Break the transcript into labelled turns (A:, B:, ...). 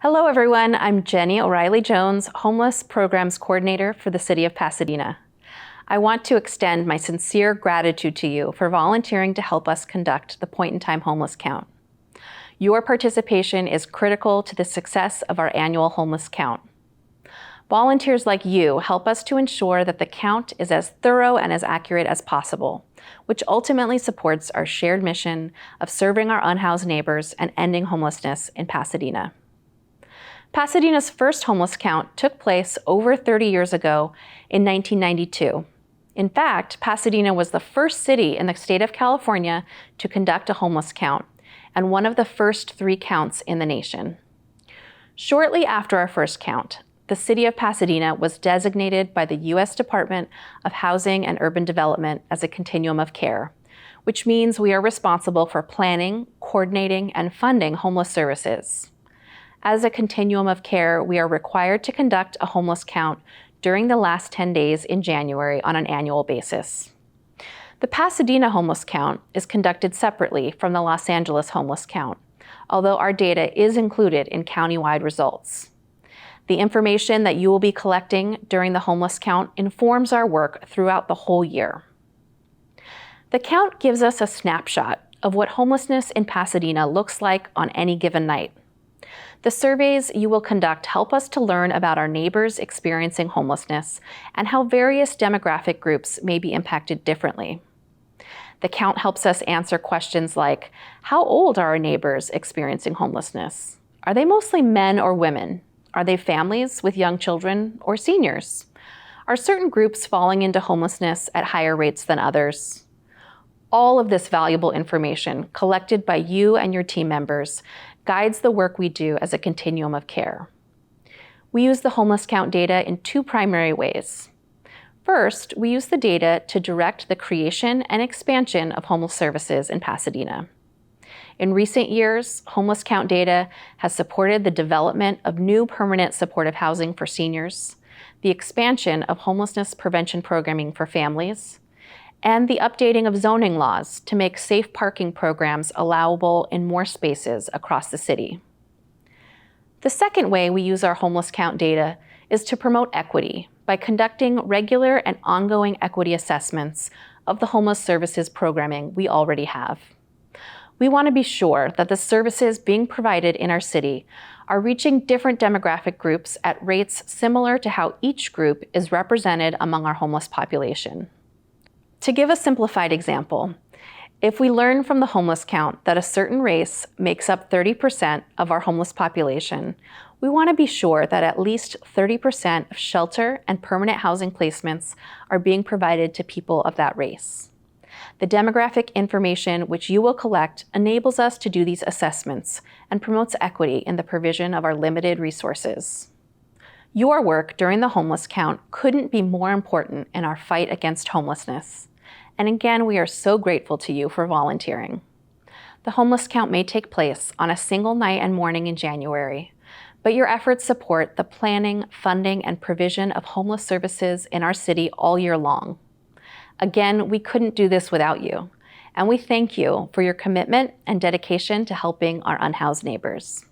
A: Hello everyone, I'm Jenny O'Reilly-Jones, Homeless Programs Coordinator for the City of Pasadena. I want to extend my sincere gratitude to you for volunteering to help us conduct the point-in-time homeless count. Your participation is critical to the success of our annual homeless count. Volunteers like you help us to ensure that the count is as thorough and as accurate as possible, which ultimately supports our shared mission of serving our unhoused neighbors and ending homelessness in Pasadena. Pasadena's first homeless count took place over 30 years ago in 1992. In fact, Pasadena was the first city in the state of California to conduct a homeless count, and one of the first 3 counts in the nation. Shortly after our first count, the city of Pasadena was designated by the U.S. Department of Housing and Urban Development as a Continuum of Care, which means we are responsible for planning, coordinating, and funding homeless services. As a continuum of care, we are required to conduct a homeless count during the last 10 days in January on an annual basis. The Pasadena homeless count is conducted separately from the Los Angeles homeless count, although our data is included in countywide results. The information that you will be collecting during the homeless count informs our work throughout the whole year. The count gives us a snapshot of what homelessness in Pasadena looks like on any given night. The surveys you will conduct help us to learn about our neighbors experiencing homelessness and how various demographic groups may be impacted differently. The count helps us answer questions like, how old are our neighbors experiencing homelessness? Are they mostly men or women? Are they families with young children or seniors? Are certain groups falling into homelessness at higher rates than others? All of this valuable information collected by you and your team members guides the work we do as a continuum of care. We use the homeless count data in 2 primary ways. First, we use the data to direct the creation and expansion of homeless services in Pasadena. In recent years, homeless count data has supported the development of new permanent supportive housing for seniors, the expansion of homelessness prevention programming for families, and the updating of zoning laws to make safe parking programs allowable in more spaces across the city. The second way we use our homeless count data is to promote equity by conducting regular and ongoing equity assessments of the homeless services programming we already have. We want to be sure that the services being provided in our city are reaching different demographic groups at rates similar to how each group is represented among our homeless population. To give a simplified example, if we learn from the homeless count that a certain race makes up 30% of our homeless population, we want to be sure that at least 30% of shelter and permanent housing placements are being provided to people of that race. The demographic information which you will collect enables us to do these assessments and promotes equity in the provision of our limited resources. Your work during the homeless count couldn't be more important in our fight against homelessness. And again, we are so grateful to you for volunteering. The homeless count may take place on a single night and morning in January, but your efforts support the planning, funding, and provision of homeless services in our city all year long. Again, we couldn't do this without you, and we thank you for your commitment and dedication to helping our unhoused neighbors.